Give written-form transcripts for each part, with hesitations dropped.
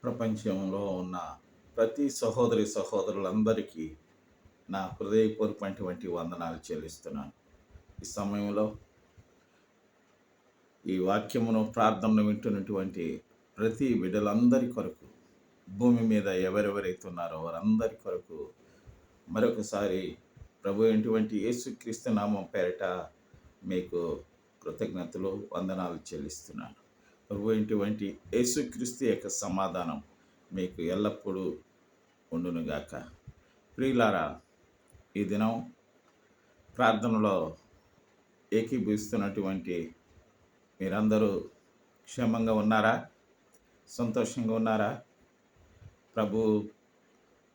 ప్రపంచంలో ఉన్న ప్రతి సహోదరి సహోదరులందరికీ నా హృదయపూర్వకమైనటువంటి వందనాలు చెల్లిస్తున్నాను. ఈ సమయంలో ఈ వాక్యమును ప్రార్థనను వింటున్నటువంటి ప్రతి బిడ్డలందరి కొరకు, భూమి మీద ఎవరెవరైతే ఉన్నారో వారందరి కొరకు మరొకసారి ప్రభు అయినటువంటి యేసుక్రీస్తు నామం పేరిట మీకు కృతజ్ఞతలు వందనాలు చెల్లిస్తున్నాను. ప్రభు అయినటువంటి యేసుక్రీస్తు యొక్క సమాధానం మీకు ఎల్లప్పుడూ ఉండునుగాక. ప్రియులారా, ఈ దినం ప్రార్థనలో ఏకీభవిస్తున్నటువంటి మీరందరూ క్షేమంగా ఉన్నారా? సంతోషంగా ఉన్నారా? ప్రభు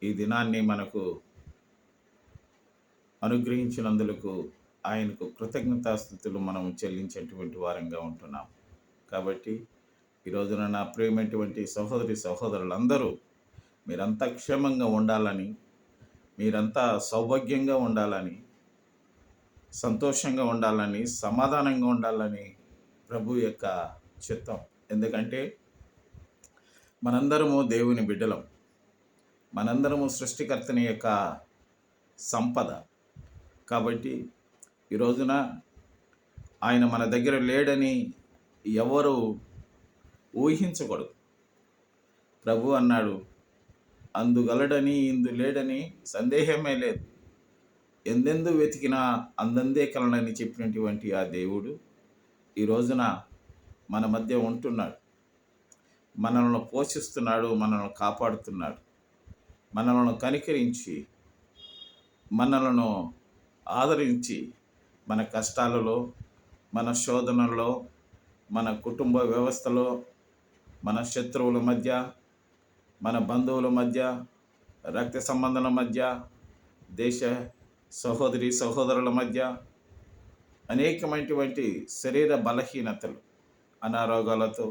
ఈ దినాన్ని మనకు అనుగ్రహించినందులకు ఆయనకు కృతజ్ఞతాస్థుతులు మనం చెల్లించేటువంటి వారంగా ఉంటున్నాం. కాబట్టి ఈ రోజున నా ప్రియమైనటువంటి సహోదరి సహోదరులందరూ మీరంతా క్షేమంగా ఉండాలని, మీరంతా సౌభాగ్యంగా ఉండాలని, సంతోషంగా ఉండాలని, సమాధానంగా ఉండాలని ప్రభు యొక్క చిత్తం. ఎందుకంటే మనందరము దేవుని బిడ్డలం, మనందరము సృష్టికర్తని యొక్క సంపద. కాబట్టి ఈ రోజున ఆయన మన దగ్గర లేడని ఎవరు ఊహించకూడదు. ప్రభు అన్నాడు, అందుగలడని ఇందు లేడని సందేహమే లేదు, ఎందెందు వెతికినా అందందే కలనని చెప్పినటువంటి ఆ దేవుడు ఈ రోజున మన మధ్య ఉంటున్నాడు, మనల్ని పోషిస్తున్నాడు, మనల్ని కాపాడుతున్నాడు, మనల్ని కనికరించి, మనలను ఆదరించి, మన కష్టాలలో, మన శోధనల్లో, మన కుటుంబ వ్యవస్థలో, మన శత్రువుల మధ్య, మన బంధువుల మధ్య, రక్త సంబంధాల మధ్య, దేశ సహోదరి సహోదరుల మధ్య అనేకమైనటువంటి శరీర బలహీనతలు, అనారోగ్యాలతో,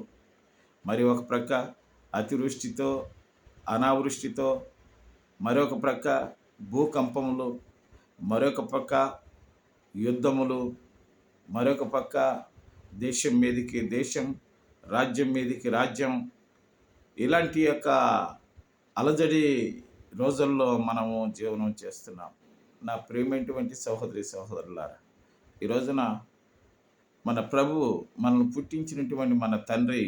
మరి ఒక ప్రక్క అతివృష్టితో, అనావృష్టితో, మరొక ప్రక్క భూకంపములు, మరొక పక్క యుద్ధములు, మరొక పక్క దేశం మీదికి దేశం, రాజ్యం మీదికి రాజ్యం, ఇలాంటి యొక్క అలజడి రోజుల్లో మనము జీవనం చేస్తున్నాం. నా ప్రియమైనటువంటి సహోదరి సహోదరులారా, ఈ రోజున మన ప్రభువు మనల్ని పుట్టించినటువంటి మన తండ్రి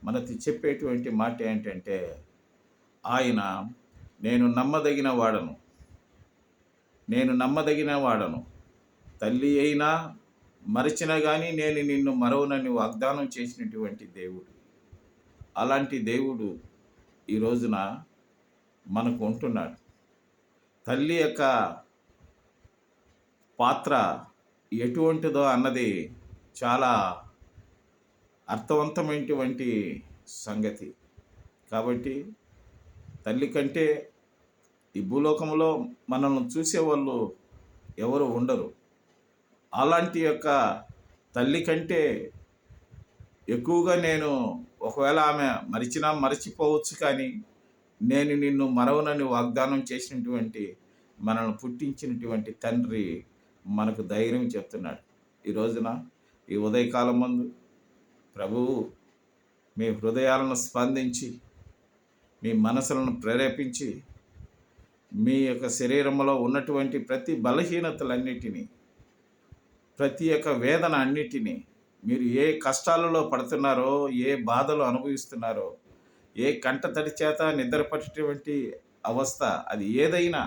మనకి చెప్పేటువంటి మాట ఏంటంటే, ఆయన నేను నమ్మదగిన వాడను, తల్లి అయినా మరచినా కానీ నేను నిన్ను మరవనని వాగ్దానం చేసినటువంటి దేవుడు. అలాంటి దేవుడు ఈ రోజున మనకు ఉంటున్నాడు. తల్లి యొక్క పాత్ర ఎటువంటిదో అన్నది చాలా అర్థవంతమైనటువంటి సంగతి. కాబట్టి తల్లి కంటే ఈ భూలోకంలో మనల్ని చూసేవాళ్ళు ఎవరు ఉండరు. అలాంటి యొక్క తల్లి కంటే ఎక్కువగా నేను, ఒకవేళ ఆమె మరచిపోవచ్చు, కానీ నేను నిన్ను మరవనని వాగ్దానం చేసినటువంటి, మనల్ని పుట్టించినటువంటి తండ్రి మనకు ధైర్యం చెప్తున్నాడు. ఈ రోజున ఈ ఉదయకాలం ముందు ప్రభువు మీ హృదయాలను స్పందించి, మీ మనసులను ప్రేరేపించి, మీ యొక్క శరీరంలో ఉన్నటువంటి ప్రతి బలహీనతలన్నిటినీ, ప్రతి ఒక్క వేదన అన్నిటినీ, మీరు ఏ కష్టాలలో పడుతున్నారో, ఏ బాధలు అనుభవిస్తున్నారో, ఏ కంటతడి చేత నిద్రపట్టేటువంటి అవస్థ అది ఏదైనా,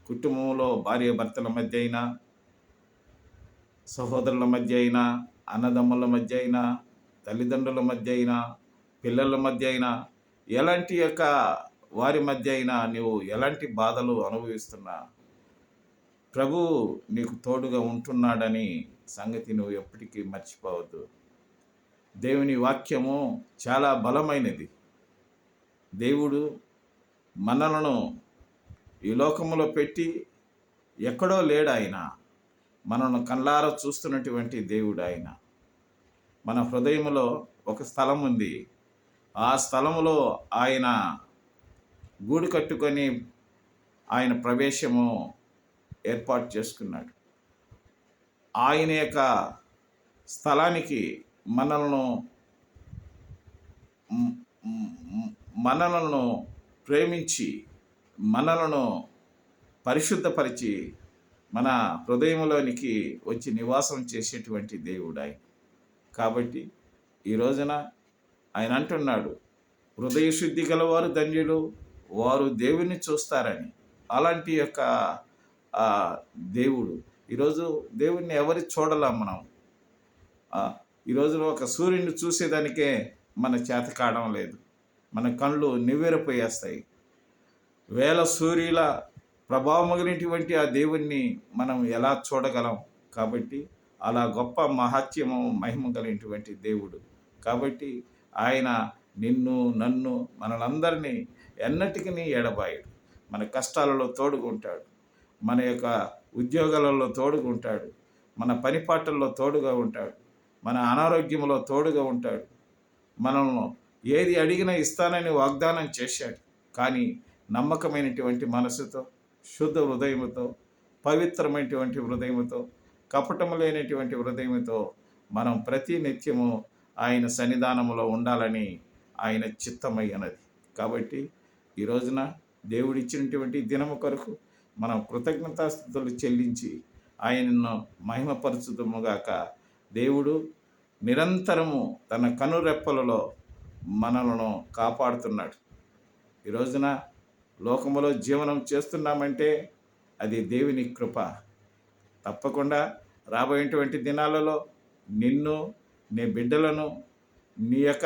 కుటుంబంలో భార్యాభర్తల మధ్య అయినా, సహోదరుల మధ్య అయినా, అన్నదమ్ముల మధ్య అయినా, తల్లిదండ్రుల మధ్య అయినా, పిల్లల మధ్య అయినా, ఎలాంటి యొక్క వారి మధ్య అయినా నువ్వు ఎలాంటి బాధలు అనుభవిస్తున్నా ప్రభు నీకు తోడుగా ఉంటున్నాడని సంగతి నువ్వు ఎప్పటికీ మర్చిపోవద్దు. దేవుని వాక్యము చాలా బలమైనది. దేవుడు మనలను ఈ లోకములో పెట్టి ఎక్కడో లేడు ఆయన, మనను కళ్ళారా చూస్తున్నటువంటి దేవుడు ఆయన. మన హృదయంలో ఒక స్థలం ఉంది. ఆ స్థలములో ఆయన గూడు కట్టుకొని ఆయన ప్రవేశము ఏర్పాటు చేసుకున్నాడు. ఆయన యొక్క స్థలానికి మనల్ని మనలను ప్రేమించి మనలను పరిశుద్ధపరిచి మన హృదయంలోనికి వచ్చి నివాసం చేసేటువంటి దేవుడు ఆయన. కాబట్టి ఈ రోజున ఆయన అంటున్నాడు, హృదయ శుద్ధి గలవారు ధన్యులు, వారు దేవుని చూస్తారని. అలాంటి యొక్క దేవుడు. ఈరోజు దేవుణ్ణి ఎవరి చూడలేం మనం. ఈరోజు ఒక సూర్యుని చూసేదానికే మన చేత కావడం లేదు. మన కళ్ళు నివ్వెరపోయేస్తాయి. వేల సూర్యుల ప్రభావం కలిగినటువంటి ఆ దేవుణ్ణి మనం ఎలా చూడగలం? కాబట్టి అలా గొప్ప మహత్యము మహిమ కలిగినటువంటి దేవుడు. కాబట్టి ఆయన నిన్ను నన్ను మనలందరినీ ఎన్నటికీ ఎడబాయడు. మన కష్టాలలో తోడుకుంటాడు, మన యొక్క ఉద్యోగాలలో తోడుకుంటాడు, మన పనిపాటల్లో తోడుగా ఉంటాడు, మన అనారోగ్యంలో తోడుగా ఉంటాడు. మనల్ని ఏది అడిగినా ఇస్తానని వాగ్దానం చేశాడు. కానీ నమ్మకమైనటువంటి మనసుతో, శుద్ధ హృదయముతో, పవిత్రమైనటువంటి హృదయముతో, కపటము లేనటువంటి హృదయముతో మనం ప్రతి నిత్యము ఆయన సన్నిధానములో ఉండాలని ఆయన చిత్తమైనది. కాబట్టి ఈ రోజున దేవుడిచ్చినటువంటి దినము కొరకు మనం కృతజ్ఞతాస్తుతులు చెల్లించి ఆయనను మహిమపరచుదుముగాక. దేవుడు నిరంతరము తన కనురెప్పలలో మనలను కాపాడుతున్నాడు. ఈ రోజున లోకములో జీవనం చేస్తున్నామంటే అది దేవుని కృప. తప్పకుండా రాబోయేటువంటి దినాలలో నిన్ను, నీ బిడ్డలను, నీ యొక్క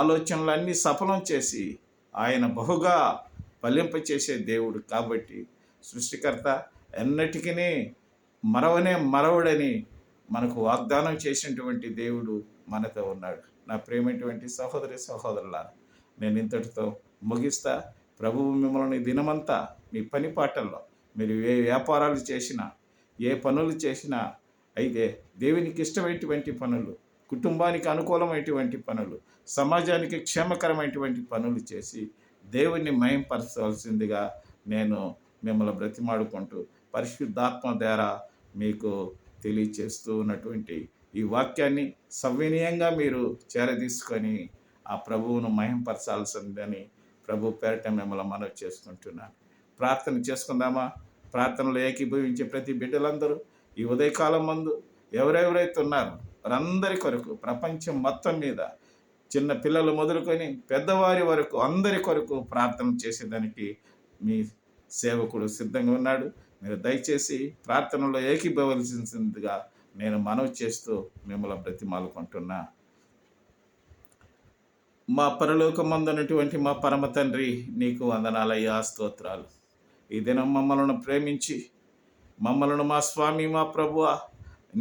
ఆలోచనలన్నీ సఫలం చేసి ఆయన బహుగా ఫలింపచేసే దేవుడు. కాబట్టి సృష్టికర్త ఎన్నటికీ మరవడని మనకు వాగ్దానం చేసినటువంటి దేవుడు మనతో ఉన్నాడు. నా ప్రేమైనటువంటి సహోదరి సహోదరులారా, నేను ఇంతటితో ముగిస్తా. ప్రభువు మిమ్మల్ని దినమంతా మీ పని పాటల్లో మీరు ఏ వ్యాపారాలు చేసినా, ఏ పనులు చేసినా, అయితే దేవునికి ఇష్టమైనటువంటి పనులు, కుటుంబానికి అనుకూలమైనటువంటి పనులు, సమాజానికి క్షేమకరమైనటువంటి పనులు చేసి దేవుణ్ణి మహింపరచవలసిందిగా నేను మిమ్మల్ని బ్రతిమాడుకుంటూ పరిశుద్ధాత్మ ద్వారా మీకు తెలియచేస్తూ ఉన్నటువంటి ఈ వాక్యాన్ని సవినయంగా మీరు చేరదీసుకొని ఆ ప్రభువును మహింపరచాల్సిందని ప్రభు పేరట మిమ్మల్ని మనవి చేసుకుంటున్నాను. ప్రార్థన చేసుకుందామా? ప్రార్థనలో ఏకీభవించే ప్రతి బిడ్డలందరూ ఈ ఉదయకాలం మందు ఎవరెవరైతే ఉన్నారో వారందరి కొరకు, ప్రపంచం మొత్తం మీద చిన్న పిల్లలు మొదలుకొని పెద్దవారి వరకు అందరి కొరకు ప్రార్థన చేసేదానికి మీ సేవకుడు సిద్ధంగా ఉన్నాడు. మీరు దయచేసి ప్రార్థనలో ఏకీభవించాల్సిందిగా నేను మనవి చేస్తూ మిమ్మల్ని బ్రతిమాలుకుంటున్నా. మా పరలోకమందున్నటువంటి మా పరమ తండ్రి, నీకు వందనాలయ్యా, స్తోత్రాలు. ఈ దినం మమ్మలను ప్రేమించి మమ్మలను మా స్వామి, మా ప్రభువా,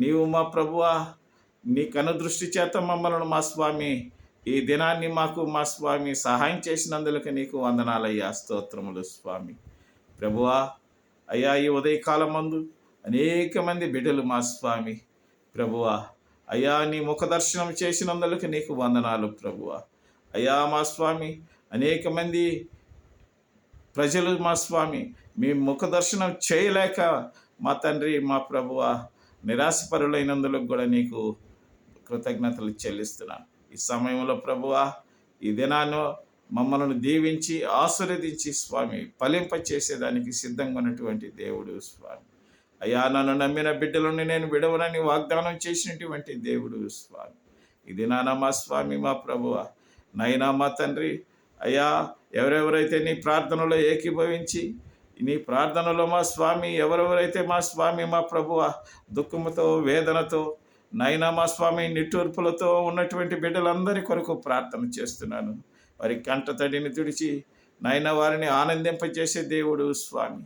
నీవు మా ప్రభువా, నీ కనుదృష్టి చేత మమ్మలను మా స్వామి ఈ దినాన్ని మాకు మా స్వామి సహాయం చేసినందులకు నీకు వందనాలయ్యా, స్తోత్రములు స్వామి. ప్రభువా అయ్యా, ఈ ఉదయకాలం మందు అనేక మంది బిడ్డలు మా స్వామి ప్రభువా అయ్యా, నీ ముఖదర్శనం చేసినందులకు నీకు వందనాలు ప్రభువా. అయ్యా మా స్వామి, అనేక మంది ప్రజలు మా స్వామి మీ ముఖదర్శనం చేయలేక మా తండ్రి, మా ప్రభువా, నిరాశపరులైనందులకు కూడా నీకు కృతజ్ఞతలు చెల్లిస్తున్నాను. ఈ సమయంలో ప్రభువా, ఈ దినాన్ని మమ్మల్ని దీవించి ఆశీర్వదించి స్వామి ఫలింపచేసేదానికి సిద్ధంగా ఉన్నటువంటి దేవుడు స్వామి. అయ్యా, నన్ను నమ్మిన బిడ్డలను నేను విడవనని వాగ్దానం చేసినటువంటి దేవుడు స్వామి. ఈ దినాన మా స్వామి, మా ప్రభువా, నైనా మా తండ్రి, అయ్యా, ఎవరెవరైతే నీ ప్రార్థనలో ఏకీభవించి నీ ప్రార్థనలో మా స్వామి ఎవరెవరైతే మా స్వామి, మా ప్రభువా, దుఃఖముతో, వేదనతో, నైనా మా స్వామి నిట్టూర్పులతో ఉన్నటువంటి బిడ్డలందరి కొరకు ప్రార్థన చేస్తున్నాను. వారి కంట తడిని తుడిచి నైనా వారిని ఆనందింపచేసే దేవుడు స్వామి.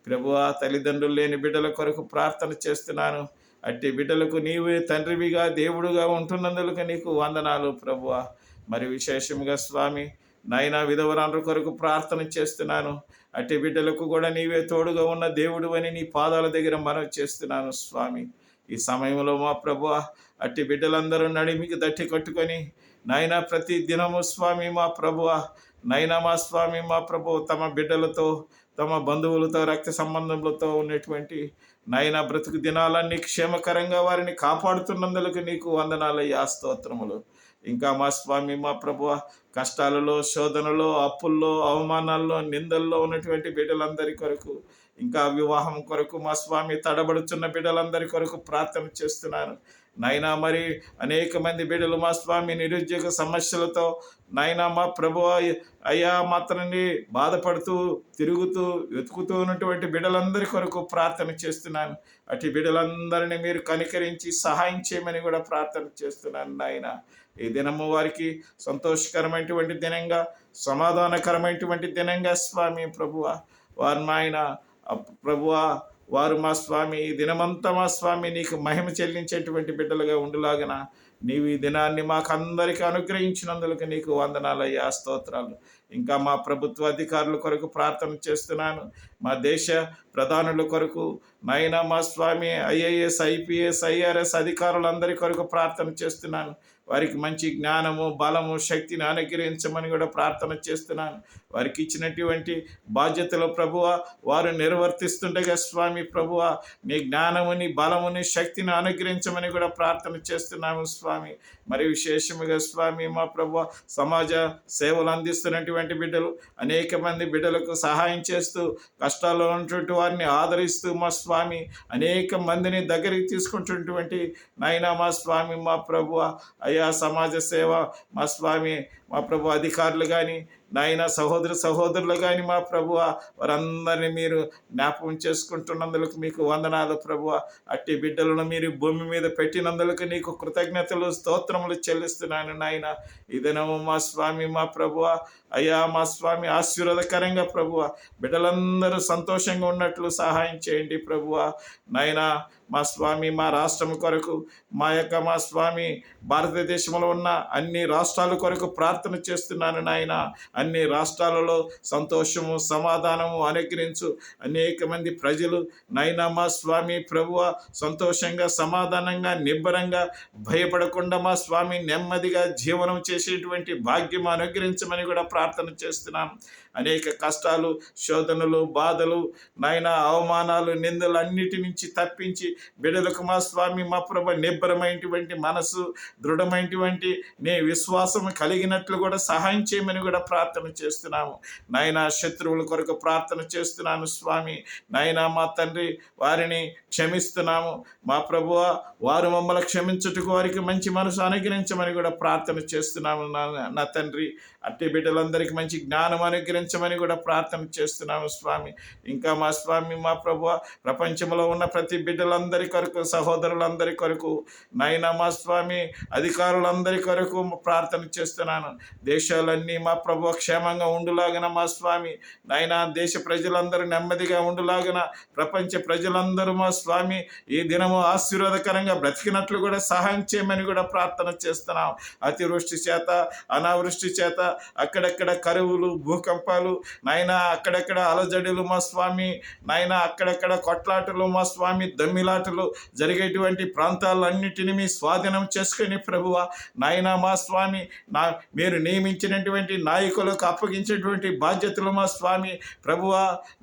ప్రభువా, తల్లిదండ్రులు లేని బిడ్డల కొరకు ప్రార్థన చేస్తున్నాను. అట్టి బిడ్డలకు నీవే తండ్రివిగా దేవుడుగా ఉంటున్నందుకు నీకు వందనాలు ప్రభువా. మరి విశేషంగా స్వామి నైనా విధవరాండ్ర కొరకు ప్రార్థన చేస్తున్నాను. అట్టి బిడ్డలకు కూడా నీవే తోడుగా ఉన్న దేవుడు అని నీ పాదాల దగ్గర మనవి చేస్తున్నాను స్వామి. ఈ సమయంలో మా ప్రభువా, అట్టి బిడ్డలందరూ నడిమికి దట్టి కట్టుకొని నైనా ప్రతి దినము స్వామి మా ప్రభువా, నైనా మా స్వామి మా ప్రభు తమ బిడ్డలతో, తమ బంధువులతో, రక్త సంబంధములతో ఉన్నటువంటి నైనా బ్రతుకు దినాలన్నీ క్షేమకరంగా వారిని కాపాడుతున్నందుకు నీకు వందనాలయ్యా, స్తోత్రములు. ఇంకా మా స్వామి మా ప్రభువ కష్టాలలో, శోధనలో, అప్పుల్లో, అవమానాల్లో, నిందల్లో ఉన్నటువంటి బిడ్డలందరి కొరకు, ఇంకా వివాహం కొరకు మా స్వామి తడబడుచున్న బిడ్డలందరి కొరకు ప్రార్థన చేస్తున్నాను నాయనా. మరి అనేక మంది బిడ్డలు మా స్వామి నిరుద్యోగ సమస్యలతో నాయనా మా ప్రభువా అయ్యా మాత్రాన్ని బాధపడుతూ తిరుగుతూ వెతుకుతూ ఉన్నటువంటి బిడ్డలందరి కొరకు ప్రార్థన చేస్తున్నాను. అటు బిడ్డలందరినీ మీరు కనికరించి సహాయం చేయమని కూడా ప్రార్థన చేస్తున్నాను నాయన. ఈ దినము వారికి సంతోషకరమైనటువంటి దినంగా, సమాధానకరమైనటువంటి దినంగా స్వామి ప్రభువ వారు నాయన ప్రభువా వారు మా స్వామి ఈ దినమంతా మా స్వామి నీకు మహిమ చెల్లించేటువంటి బిడ్డలుగా ఉండులాగన నీవు ఈ దినాన్ని మాకందరికీ అనుగ్రహించినందుకు నీకు వందనాలయ్యా, స్తోత్రాలు. ఇంకా మా ప్రభుత్వ అధికారుల కొరకు ప్రార్థన చేస్తున్నాను. మా దేశ ప్రధానుల కొరకు నాయనా మా స్వామి ఐఏఎస్, ఐపీఎస్, ఐఆర్ఎస్ అధికారులందరి కొరకు ప్రార్థన చేస్తున్నాను. వారికి మంచి జ్ఞానము, బలము, శక్తిని అనుగ్రహించమని కూడా ప్రార్థన చేస్తున్నాను. వారికి ఇచ్చినటువంటి బాధ్యతలు ప్రభువ వారు నిర్వర్తిస్తుండగా స్వామి ప్రభువ నీ జ్ఞానముని, బలముని, శక్తిని అనుగ్రహించమని కూడా ప్రార్థన చేస్తున్నాము స్వామి. మరి విశేషముగా స్వామి మా ప్రభువ సమాజ సేవలు అందిస్తున్నటువంటి బిడ్డలు, అనేక మంది బిడ్డలకు సహాయం చేస్తూ కష్టాల్లో ఉన్నటువంటి వారిని ఆదరిస్తూ మా స్వామి అనేక మందిని దగ్గరికి తీసుకుంటున్నటువంటి నాయనా మా స్వామి మా ప్రభువ అయ్యా సమాజ సేవ మా స్వామి మా ప్రభు అధికారులు కానీ నాయన సహోదరులు కానీ మా ప్రభువ వారందరినీ మీరు జ్ఞాపకం చేసుకుంటున్నందుకు మీకు వందనాలు ప్రభువ. అట్టి బిడ్డలను మీరు భూమి మీద పెట్టినందుకు నీకు కృతజ్ఞతలు, స్తోత్రములు చెల్లిస్తున్నాను నాయన. ఇదనము మా స్వామి మా ప్రభువ అయ్యా మా స్వామి ఆశీర్వాదకరంగా ప్రభువ బిడ్డలందరూ సంతోషంగా ఉన్నట్లు సహాయం చేయండి ప్రభువ నాయన. మా స్వామి మా రాష్ట్రం కొరకు మా స్వామి భారతదేశంలో ఉన్న అన్ని రాష్ట్రాల కొరకు ప్రార్థన చేస్తున్నాను నాయన. అన్ని రాష్ట్రాలలో సంతోషము, సమాధానము అనుగ్రహించు. అనేక మంది ప్రజలు నాయనా మా స్వామి ప్రభువ సంతోషంగా, సమాధానంగా, నిబ్బరంగా, భయపడకుండా మా స్వామి నెమ్మదిగా జీవనం చేసేటువంటి భాగ్యం అనుగ్రహించమని కూడా ప్రార్థన చేస్తున్నాం. అనేక కష్టాలు, శోధనలు, బాధలు నాయన అవమానాలు, నిందలు అన్నిటి నుంచి తప్పించి బిడ్డలకు మా స్వామి మా ప్రభు నిబ్బరమైనటువంటి మనసు, దృఢమైనటువంటి నీ విశ్వాసం కలిగినట్లు కూడా సహాయం చేయమని కూడా ప్రార్థన చేస్తున్నాము నాయన. శత్రువుల కొరకు ప్రార్థన చేస్తున్నాను స్వామి నాయన. మా తండ్రి వారిని క్షమిస్తున్నాము మా ప్రభువ వారు మమ్మల్ని క్షమించుటకు వారికి మంచి మనసు అనుగ్రహించమని కూడా ప్రార్థన చేస్తున్నాము నా తండ్రి. అట్టి బిడ్డలందరికీ మంచి జ్ఞానం అనుగ్రహించమని కూడా ప్రార్థన చేస్తున్నాము స్వామి. ఇంకా మా స్వామి మా ప్రభువ ప్రపంచంలో ఉన్న ప్రతి బిడ్డలందరి కొరకు, సహోదరులందరి కొరకు నాయన మా స్వామి అధికారులందరి కొరకు ప్రార్థన చేస్తున్నాను. దేశాలన్నీ మా ప్రభువ క్షేమంగా ఉండులాగన మా స్వామి నాయన. దేశ ప్రజలందరూ నెమ్మదిగా ఉండులాగన, ప్రపంచ ప్రజలందరూ మా స్వామి ఈ దినము ఆశీర్వాదకరంగా బ్రతికినట్లు కూడా సహాయం చేయమని కూడా ప్రార్థన చేస్తున్నాం. అతివృష్టి చేత, అనావృష్టి చేత అక్కడక్కడ కరువులు, భూకంపాలు నాయన, అక్కడక్కడ అలజడులు మా స్వామి నాయన, అక్కడక్కడ కొట్లాటలు మా స్వామి, దమ్మిలాటలు జరిగేటువంటి ప్రాంతాలన్నిటిని మీ స్వాధీనం చేసుకుని ప్రభువ నాయన మా స్వామి మీరు నియమించినటువంటి నాయకులకు అప్పగించేటువంటి బాధ్యతలు మా స్వామి ప్రభువ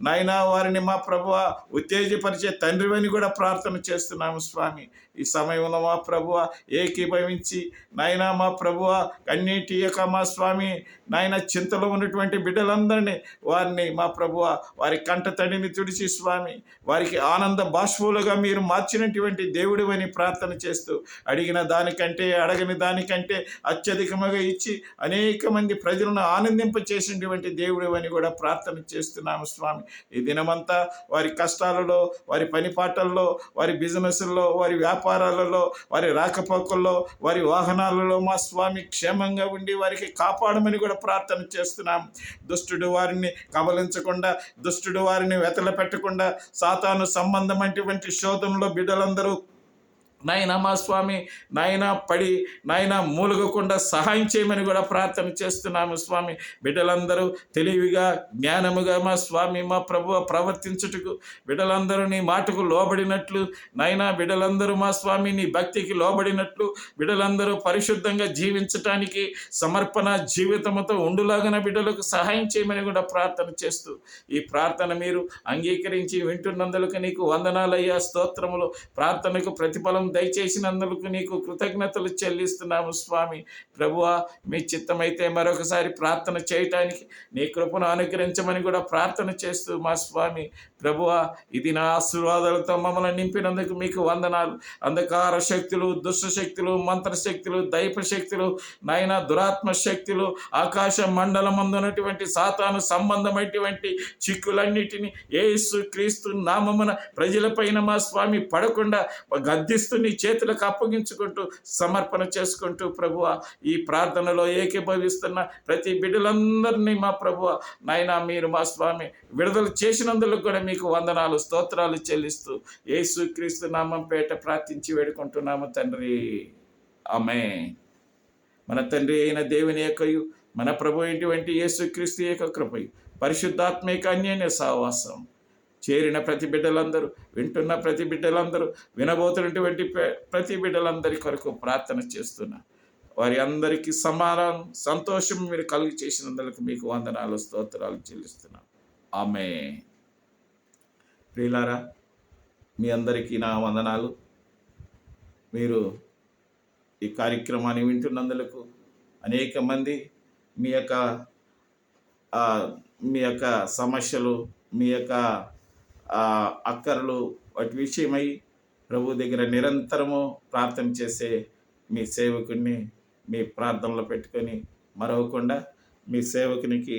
నాయన వారిని మా ప్రభువ ఉత్తేజపరిచే తండ్రివని కూడా ప్రార్థన చేస్తున్నాము స్వామి. ఈ సమయంలో మా ప్రభువ ఏకీభవించి నాయన మా ప్రభువ కన్నీటి యొక్క మా స్వామి నాయన చింతలో ఉన్నటువంటి బిడ్డలందరినీ వారిని మా ప్రభువ వారి కంట తడిని తుడిచి స్వామి వారికి ఆనంద బాష్పులుగా మీరు మార్చినటువంటి దేవుడు అని ప్రార్థన చేస్తూ అడిగిన దానికంటే అడగని దానికంటే అత్యధికముగా ఇచ్చి అనేక మంది ప్రజలను ఆనందింప చేసినటువంటి దేవుడు అని కూడా ప్రార్థన చేస్తున్నాము స్వామి. ఈ దినమంతా వారి కష్టాలలో, వారి పనిపాటల్లో, వారి బిజినెస్ల్లో, వారి వ్యాపారాలలో, వారి రాకపోకల్లో, వారి వాహనాలలో మా స్వామి క్షేమంగా ఉండి వారికి కాపాడమని కూడా ప్రార్థన చేస్తున్నాం. దుష్టుడు వారిని కబలించకుండా, దుష్టుడు వారిని వెతల పెట్టకుండా, సాతాను సంబంధమైనటువంటి శోధనలో బిడ్డలందరూ నాయన మా స్వామి నాయన పడి నాయన మూలగకుండా సహాయం చేయమని కూడా ప్రార్థన చేస్తున్నాము స్వామి. బిడ్డలందరూ తెలివిగా, జ్ఞానముగా మా స్వామి మా ప్రభువ ప్రవర్తించుటకు, బిడ్డలందరూ నీ మాటకు లోబడినట్లు నాయన, బిడ్డలందరూ మా స్వామి నీ భక్తికి లోబడినట్లు, బిడ్డలందరూ పరిశుద్ధంగా జీవించటానికి సమర్పణ జీవితంతో ఉండులాగన బిడ్డలకు సహాయం చేయమని కూడా ప్రార్థన చేస్తూ ఈ ప్రార్థన మీరు అంగీకరించి వింటున్నందుకు నీకు వందనాలయ్యా, స్తోత్రములు. ప్రార్థనకు ప్రతిఫలం దయచేసినందుకు నీకు కృతజ్ఞతలు చెల్లిస్తున్నాము స్వామి. ప్రభువా, మీ చిత్తమైతే మరొకసారి ప్రార్థన చేయటానికి నీ కృపను అనుగ్రహించమని కూడా ప్రార్థన చేస్తూ మా స్వామి ప్రభువా, ఇది నా ఆశీర్వాదాలతో మమ్మల్ని నింపినందుకు మీకు వందనాలు. అంధకార శక్తులు, దుష్ట శక్తులు, మంత్రశక్తులు, దైవ శక్తులు, నాయన దురాత్మ శక్తులు, ఆకాశ మండలమందున్నటువంటి సాతాను సంబంధమైనటువంటి చిక్కులన్నిటినీ యేసు క్రీస్తు నామమున ప్రజలపైన మా స్వామి పడకుండా గద్దిస్తూ నీ చేతులకు అప్పగించుకుంటూ సమర్పణ చేసుకుంటూ ప్రభువా, ఈ ప్రార్థనలో ఏకీభవిస్తున్న ప్రతి బిడ్డలందరినీ మా ప్రభువా నాయన మీరు మా స్వామి విడుదల చేసినందుకు కూడా మీకు వందనాలు, స్తోత్రాలు చెల్లిస్తూ యేసు క్రీస్తు నామం పేట ప్రార్థించి వేడుకుంటున్నాము తండ్రి. ఆమేన్. మన తండ్రి అయిన దేవుని యొక్కయు మన ప్రభు అయినటువంటి యేసు క్రీస్తు యొక్క కృపయు పరిశుద్ధాత్మిక అన్యోన్య సహవాసం చేరిన ప్రతి బిడ్డలందరూ, వింటున్న ప్రతి బిడ్డలందరూ, వినబోతున్నటువంటి ప్రతి బిడ్డలందరి కొరకు ప్రార్థన చేస్తున్నా. వారి అందరికీ సమాధానం, సంతోషం మీరు కలిగి చేసినందుకు మీకు వందనాలు, స్తోత్రాలు చెల్లిస్తున్నాం. ఆమేన్. ప్రియులారా, మీ అందరికీ నా వందనాలు. మీరు ఈ కార్యక్రమాన్ని వింటున్నందుకు అనేక మంది మీ యొక్క సమస్యలు, మీ యొక్క అక్కర్లు వాటి విషయమై ప్రభు దగ్గర నిరంతరము ప్రార్థన చేసే మీ సేవకుడిని మీ ప్రార్థనలో పెట్టుకొని మరవకుండా మీ సేవకునికి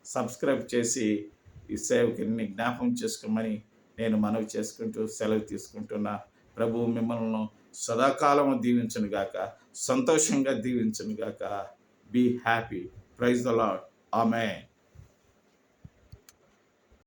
సబ్స్క్రైబ్ చేసి ఈ సేవకుని జ్ఞాపకం చేసుకోమని నేను మనవి చేసుకుంటూ సెలవు తీసుకుంటున్నా. ప్రభువు మిమ్మల్ని సదాకాలము దీవించును గాక, సంతోషంగా దీవించును గాక. Be happy. Praise the Lord. Amen.